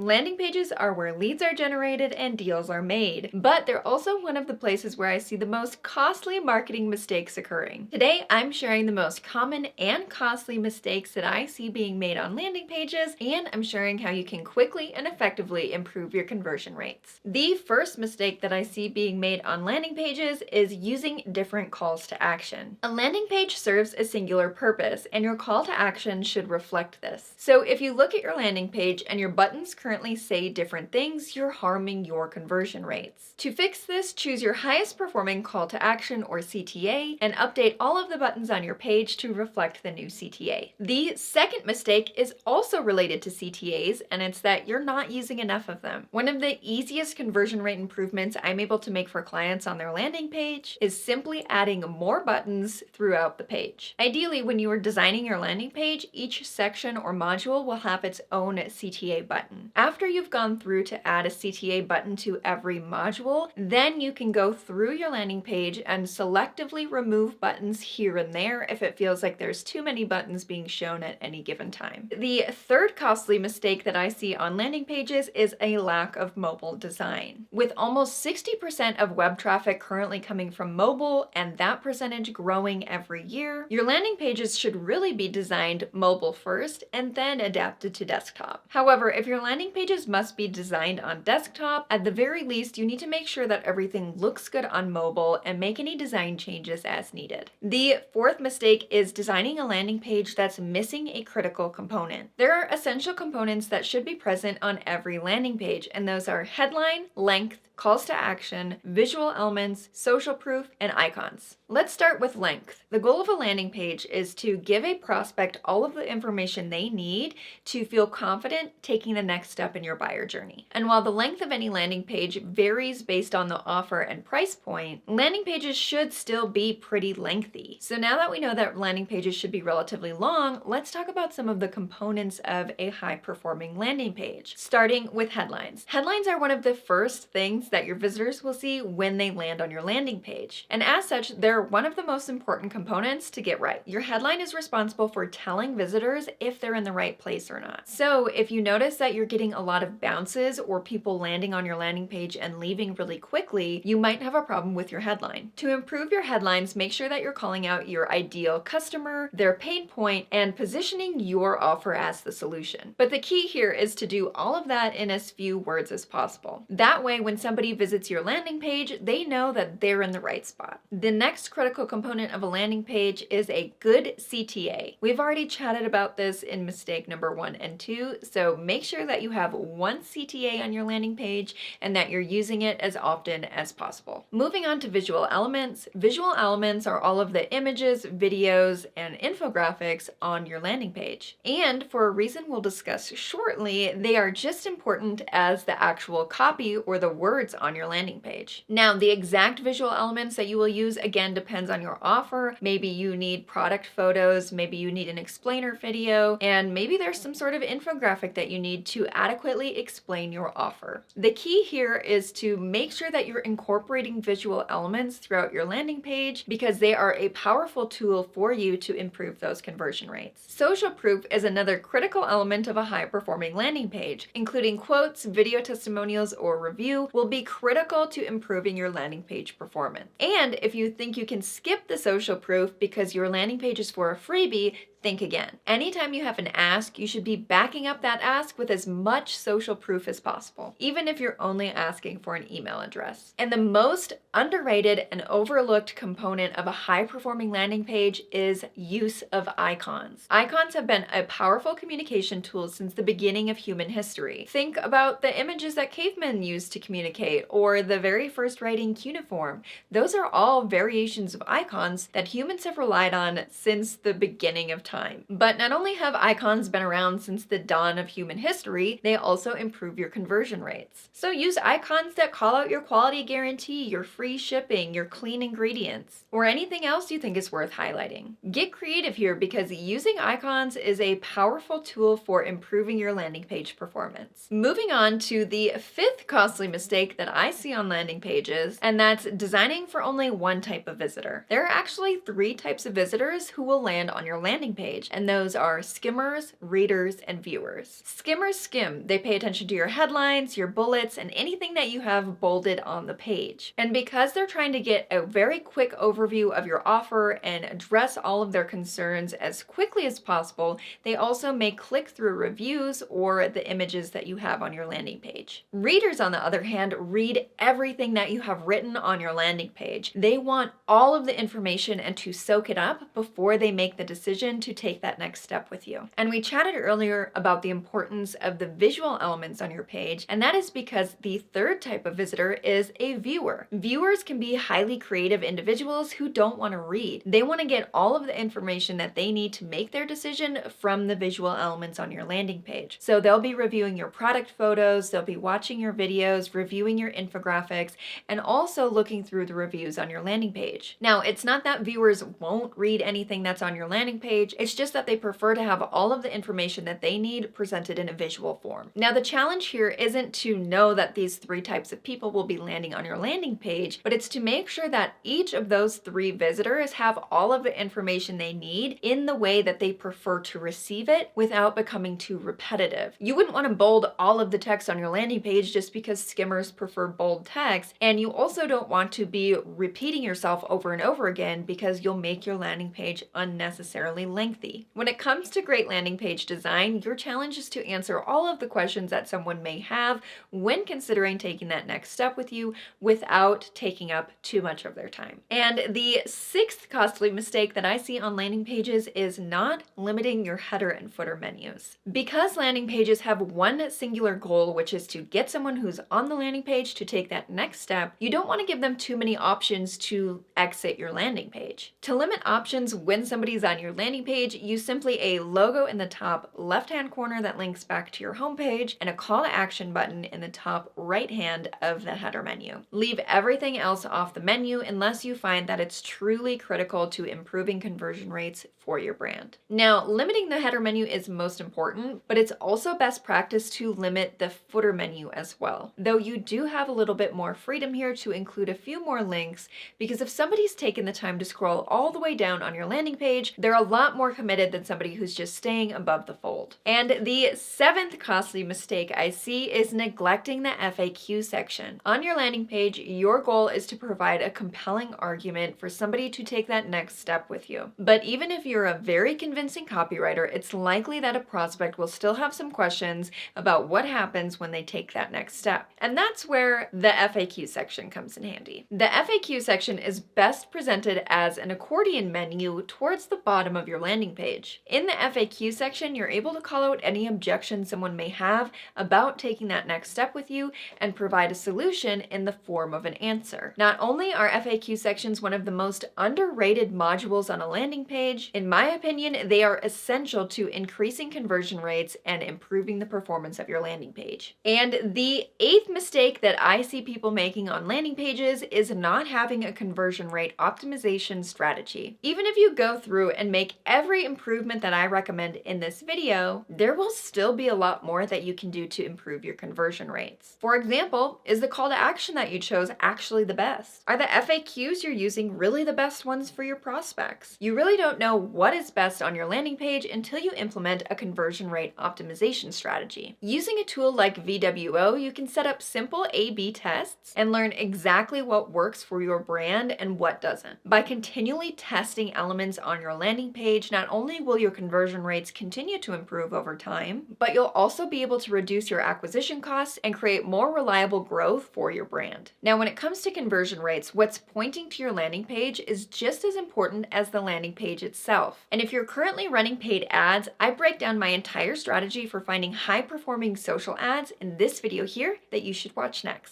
Landing pages are where leads are generated and deals are made, but they're also one of the places where I see the most costly marketing mistakes occurring. Today, I'm sharing the most common and costly mistakes that I see being made on landing pages, and I'm sharing how you can quickly and effectively improve your conversion rates. The first mistake that I see being made on landing pages is using different calls to action. A landing page serves a singular purpose, and your call to action should reflect this. So if you look at your landing page and your buttons currently say different things, you're harming your conversion rates. To fix this, choose your highest performing call to action or CTA and update all of the buttons on your page to reflect the new CTA. The second mistake is also related to CTAs, and it's that you're not using enough of them. One of the easiest conversion rate improvements I'm able to make for clients on their landing page is simply adding more buttons throughout the page. Ideally, when you are designing your landing page, each section or module will have its own CTA button. After you've gone through to add a CTA button to every module, then you can go through your landing page and selectively remove buttons here and there if it feels like there's too many buttons being shown at any given time. The third costly mistake that I see on landing pages is a lack of mobile design. With almost 60% of web traffic currently coming from mobile and that percentage growing every year, your landing pages should really be designed mobile first and then adapted to desktop. However, if your landing pages must be designed on desktop, at the very least, you need to make sure that everything looks good on mobile and make any design changes as needed. The fourth mistake is designing a landing page that's missing a critical component. There are essential components that should be present on every landing page, and those are headline, length, calls to action, visual elements, social proof, and icons. Let's start with length. The goal of a landing page is to give a prospect all of the information they need to feel confident taking the next step in your buyer journey. And while the length of any landing page varies based on the offer and price point, landing pages should still be pretty lengthy. So now that we know that landing pages should be relatively long, let's talk about some of the components of a high-performing landing page, starting with headlines. Headlines are one of the first things that your visitors will see when they land on your landing page. And as such, they're one of the most important components to get right. Your headline is responsible for telling visitors if they're in the right place or not. So if you notice that you're getting a lot of bounces or people landing on your landing page and leaving really quickly, you might have a problem with your headline. To improve your headlines, make sure that you're calling out your ideal customer, their pain point, and positioning your offer as the solution. But the key here is to do all of that in as few words as possible. That way, when somebody visits your landing page, they know that they're in the right spot. The next critical component of a landing page is a good CTA. We've already chatted about this in mistake number 1 and 2, so make sure that you have one CTA on your landing page and that you're using it as often as possible. Moving on to visual elements. Visual elements are all of the images, videos, and infographics on your landing page. And for a reason we'll discuss shortly, they are just important as the actual copy or the words on your landing page. Now, the exact visual elements that you will use again depends on your offer. Maybe you need product photos, maybe you need an explainer video, and maybe there's some sort of infographic that you need to adequately explain your offer. The key here is to make sure that you're incorporating visual elements throughout your landing page because they are a powerful tool for you to improve those conversion rates. Social proof is another critical element of a high-performing landing page. Including quotes, video testimonials, or review will be critical to improving your landing page performance. And if you think you can skip the social proof because your landing page is for a freebie, think again. Anytime you have an ask, you should be backing up that ask with as much social proof as possible, even if you're only asking for an email address. And the most underrated and overlooked component of a high-performing landing page is use of icons. Icons have been a powerful communication tool since the beginning of human history. Think about the images that cavemen used to communicate, or the very first writing cuneiform. Those are all variations of icons that humans have relied on since the beginning of time. But not only have icons been around since the dawn of human history, they also improve your conversion rates. So use icons that call out your quality guarantee, your free shipping, your clean ingredients, or anything else you think is worth highlighting. Get creative here because using icons is a powerful tool for improving your landing page performance. Moving on to the fifth costly mistake that I see on landing pages, and that's designing for only one type of visitor. There are actually 3 types of visitors who will land on your landing page. page, and those are skimmers, readers, and viewers. Skimmers skim. They pay attention to your headlines, your bullets, and anything that you have bolded on the page. And because they're trying to get a very quick overview of your offer and address all of their concerns as quickly as possible, they also may click through reviews or the images that you have on your landing page. Readers, on the other hand, read everything that you have written on your landing page. They want all of the information and to soak it up before they make the decision to take that next step with you. And we chatted earlier about the importance of the visual elements on your page, and that is because the third type of visitor is a viewer. Viewers can be highly creative individuals who don't want to read. They want to get all of the information that they need to make their decision from the visual elements on your landing page. So they'll be reviewing your product photos, they'll be watching your videos, reviewing your infographics, and also looking through the reviews on your landing page. Now, it's not that viewers won't read anything that's on your landing page, it's just that they prefer to have all of the information that they need presented in a visual form. Now, the challenge here isn't to know that these three types of people will be landing on your landing page, but it's to make sure that each of those three visitors have all of the information they need in the way that they prefer to receive it without becoming too repetitive. You wouldn't want to bold all of the text on your landing page just because skimmers prefer bold text, and you also don't want to be repeating yourself over and over again because you'll make your landing page unnecessarily lengthy. When it comes to great landing page design, your challenge is to answer all of the questions that someone may have when considering taking that next step with you without taking up too much of their time. And the sixth costly mistake that I see on landing pages is not limiting your header and footer menus. Because landing pages have one singular goal, which is to get someone who's on the landing page to take that next step, you don't want to give them too many options to exit your landing page. To limit options when somebody's on your landing page, use simply a logo in the top left-hand corner that links back to your homepage and a call to action button in the top right hand of the header menu. Leave everything else off the menu unless you find that it's truly critical to improving conversion rates for your brand. Now, limiting the header menu is most important, but it's also best practice to limit the footer menu as well. Though you do have a little bit more freedom here to include a few more links, because if somebody's taken the time to scroll all the way down on your landing page, they're a lot more committed than somebody who's just staying above the fold. And the seventh costly mistake I see is neglecting the FAQ section. On your landing page, your goal is to provide a compelling argument for somebody to take that next step with you. But even if you're a very convincing copywriter, it's likely that a prospect will still have some questions about what happens when they take that next step. And that's where the FAQ section comes in handy. The FAQ section is best presented as an accordion menu towards the bottom of your landing page. In the FAQ section, you're able to call out any objections someone may have about taking that next step with you and provide a solution in the form of an answer. Not only are FAQ sections one of the most underrated modules on a landing page, in my opinion, they are essential to increasing conversion rates and improving the performance of your landing page. And the eighth mistake that I see people making on landing pages is not having a conversion rate optimization strategy. Even if you go through and make every improvement that I recommend in this video, there will still be a lot more that you can do to improve your conversion rates. For example, is the call to action that you chose actually the best? Are the FAQs you're using really the best ones for your prospects? You really don't know what is best on your landing page until you implement a conversion rate optimization strategy. Using a tool like VWO, you can set up simple A/B tests and learn exactly what works for your brand and what doesn't. By continually testing elements on your landing page, not only will your conversion rates continue to improve over time, but you'll also be able to reduce your acquisition costs and create more reliable growth for your brand. Now, when it comes to conversion rates, what's pointing to your landing page is just as important as the landing page itself. And if you're currently running paid ads, I break down my entire strategy for finding high-performing social ads in this video here that you should watch next.